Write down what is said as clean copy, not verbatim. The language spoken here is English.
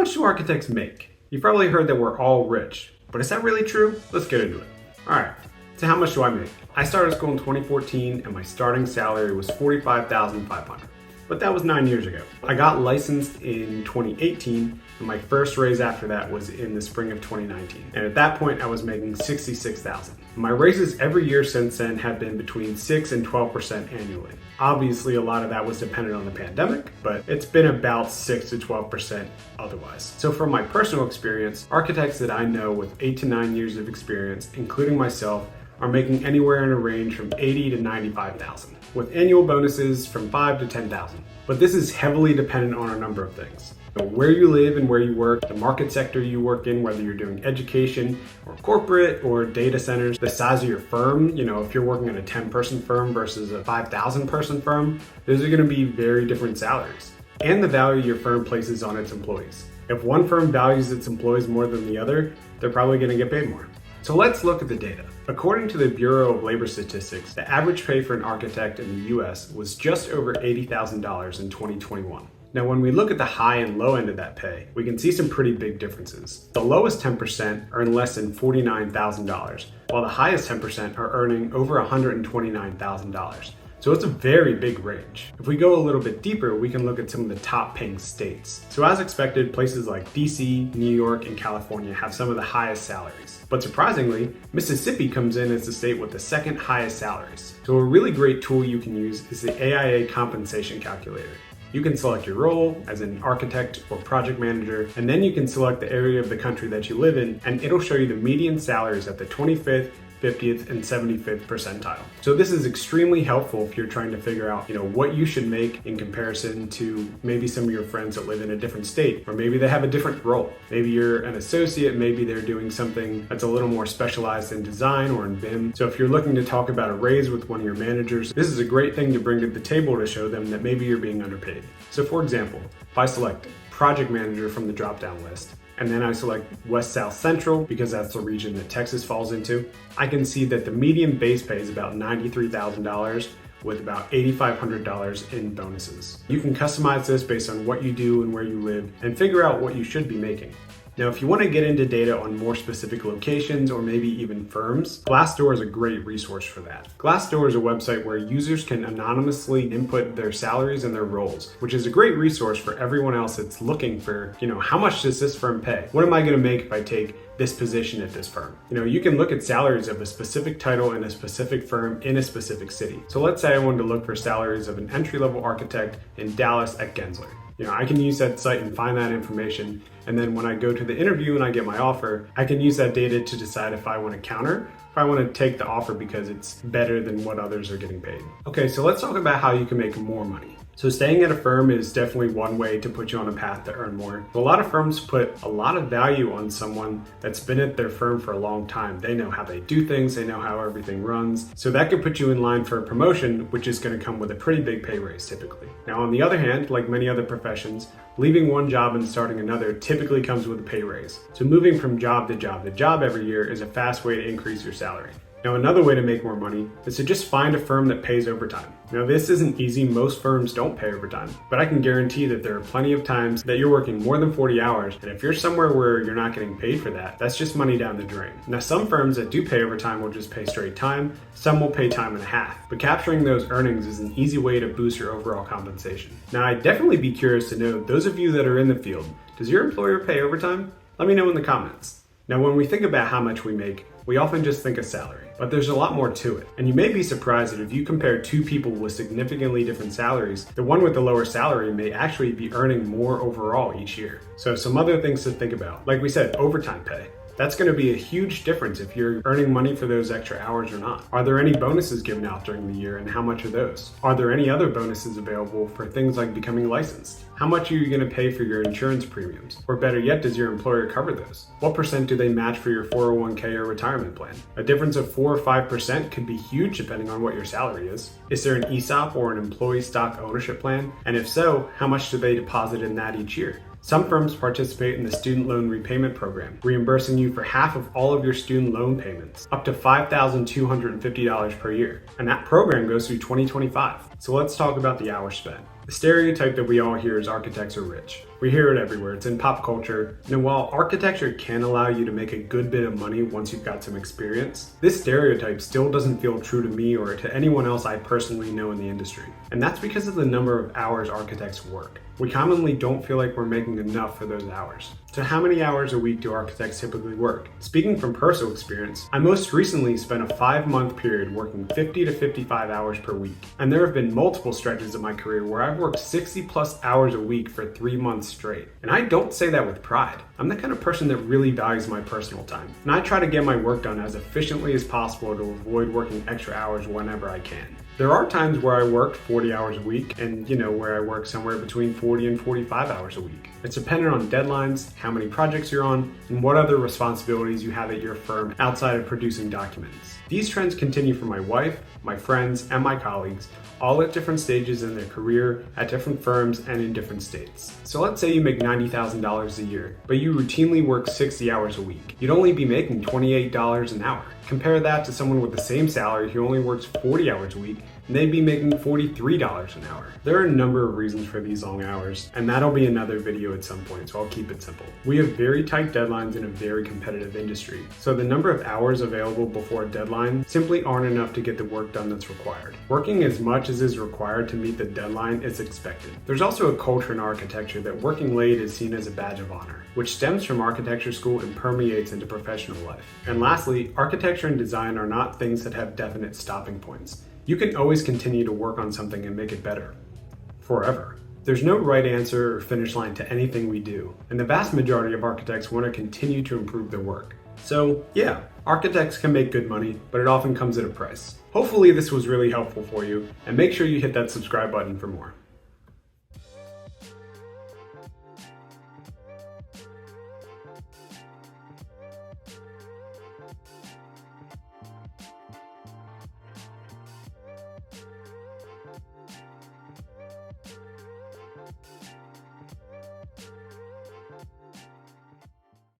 much do architects make? You've probably heard that we're all rich, but is that really true? Let's get into it. All right, so how much do I make? I started school in 2014 and my starting salary was $45,500. But that was 9 years ago. I got licensed in 2018 and my first raise after that was in the spring of 2019. And at that point I was making $66,000. My raises every year since then have been between 6 and 12% annually. Obviously a lot of that was dependent on the pandemic, but it's been about 6 to 12% otherwise. So from my personal experience, architects that I know with 8 to 9 years of experience, including myself, are making anywhere in a range from $80,000 to $95,000, with annual bonuses from $5,000 to $10,000. But this is heavily dependent on a number of things. So where you live and where you work, the market sector you work in, whether you're doing education or corporate or data centers, the size of your firm, if you're working in a 10-person firm versus a 5,000-person firm, those are gonna be very different salaries. And the value your firm places on its employees. If one firm values its employees more than the other, they're probably gonna get paid more. So let's look at the data. According to the Bureau of Labor Statistics, the average pay for an architect in the US was just over $80,000 in 2021. Now, when we look at the high and low end of that pay, we can see some pretty big differences. The lowest 10% earn less than $49,000, while the highest 10% are earning over $129,000. So it's a very big range. If we go a little bit deeper, we can look at some of the top paying states. So as expected, places like DC, New York, and California have some of the highest salaries. But surprisingly, Mississippi comes in as the state with the second highest salaries. So a really great tool you can use is the AIA compensation calculator. You can select your role as an architect or project manager, and then you can select the area of the country that you live in, and it'll show you the median salaries at the 25th, 50th, and 75th percentile. So this is extremely helpful if you're trying to figure out, what you should make in comparison to maybe some of your friends that live in a different state, or maybe they have a different role. Maybe you're an associate, maybe they're doing something that's a little more specialized in design or in BIM. So if you're looking to talk about a raise with one of your managers, this is a great thing to bring to the table to show them that maybe you're being underpaid. So for example, if I select project manager from the drop-down list, and then I select West South Central because that's the region that Texas falls into, I can see that the median base pay is about $93,000 with about $8,500 in bonuses. You can customize this based on what you do and where you live and figure out what you should be making. Now, if you want to get into data on more specific locations or maybe even firms, Glassdoor is a great resource for that. Glassdoor is a website where users can anonymously input their salaries and their roles, which is a great resource for everyone else that's looking for, how much does this firm pay? What am I going to make if I take this position at this firm? You can look at salaries of a specific title in a specific firm in a specific city. So let's say I wanted to look for salaries of an entry-level architect in Dallas at Gensler. I can use that site and find that information. And then when I go to the interview and I get my offer, I can use that data to decide if I want to counter, if I want to take the offer because it's better than what others are getting paid. Okay, so let's talk about how you can make more money. So staying at a firm is definitely one way to put you on a path to earn more. A lot of firms put a lot of value on someone that's been at their firm for a long time. They know how they do things, they know how everything runs. So that could put you in line for a promotion, which is going to come with a pretty big pay raise typically. Now on the other hand, like many other professions, leaving one job and starting another typically comes with a pay raise. So moving from job to job to job every year is a fast way to increase your salary. Now, another way to make more money is to just find a firm that pays overtime. Now, this isn't easy. Most firms don't pay overtime, but I can guarantee that there are plenty of times that you're working more than 40 hours. And if you're somewhere where you're not getting paid for that, that's just money down the drain. Now, some firms that do pay overtime will just pay straight time. Some will pay time and a half, but capturing those earnings is an easy way to boost your overall compensation. Now, I'd definitely be curious to know, those of you that are in the field, does your employer pay overtime? Let me know in the comments. Now, when we think about how much we make, we often just think of salary, but there's a lot more to it. And you may be surprised that if you compare two people with significantly different salaries, the one with the lower salary may actually be earning more overall each year. So some other things to think about. Like we said, overtime pay. That's going to be a huge difference if you're earning money for those extra hours or not. Are there any bonuses given out during the year and how much are those? Are there any other bonuses available for things like becoming licensed? How much are you going to pay for your insurance premiums? Or better yet, does your employer cover those? What percent do they match for your 401k or retirement plan? A difference of 4 or 5% could be huge depending on what your salary is. Is there an ESOP or an employee stock ownership plan? And if so, how much do they deposit in that each year? Some firms participate in the student loan repayment program, reimbursing you for half of all of your student loan payments, up to $5,250 per year. And that program goes through 2025. So let's talk about the hours spent. The stereotype that we all hear is architects are rich. We hear it everywhere, it's in pop culture. And while architecture can allow you to make a good bit of money once you've got some experience, this stereotype still doesn't feel true to me or to anyone else I personally know in the industry. And that's because of the number of hours architects work. We commonly don't feel like we're making enough for those hours. So how many hours a week do architects typically work? Speaking from personal experience, I most recently spent a 5-month period working 50 to 55 hours per week. And there have been multiple stretches of my career where I've worked 60 plus hours a week for 3 months straight. And I don't say that with pride. I'm the kind of person that really values my personal time. And I try to get my work done as efficiently as possible to avoid working extra hours whenever I can. There are times where I work 40 hours a week and, where I work somewhere between 40 and 45 hours a week. It's dependent on deadlines, how many projects you're on, and what other responsibilities you have at your firm outside of producing documents. These trends continue for my wife, my friends, and my colleagues, all at different stages in their career, at different firms, and in different states. So let's say you make $90,000 a year, but you routinely work 60 hours a week. You'd only be making $28 an hour. Compare that to someone with the same salary who only works 40 hours a week, and they'd be making $43 an hour. There are a number of reasons for these long hours, and that'll be another video at some point, so I'll keep it simple. We have very tight deadlines in a very competitive industry, so the number of hours available before a deadline simply aren't enough to get the work done that's required. Working as much as is required to meet the deadline is expected. There's also a culture in architecture that working late is seen as a badge of honor, which stems from architecture school and permeates into professional life. And lastly, architecture and design are not things that have definite stopping points. You can always continue to work on something and make it better. Forever. There's no right answer or finish line to anything we do, and the vast majority of architects want to continue to improve their work. So yeah, architects can make good money, but it often comes at a price. Hopefully this was really helpful for you, and make sure you hit that subscribe button for more.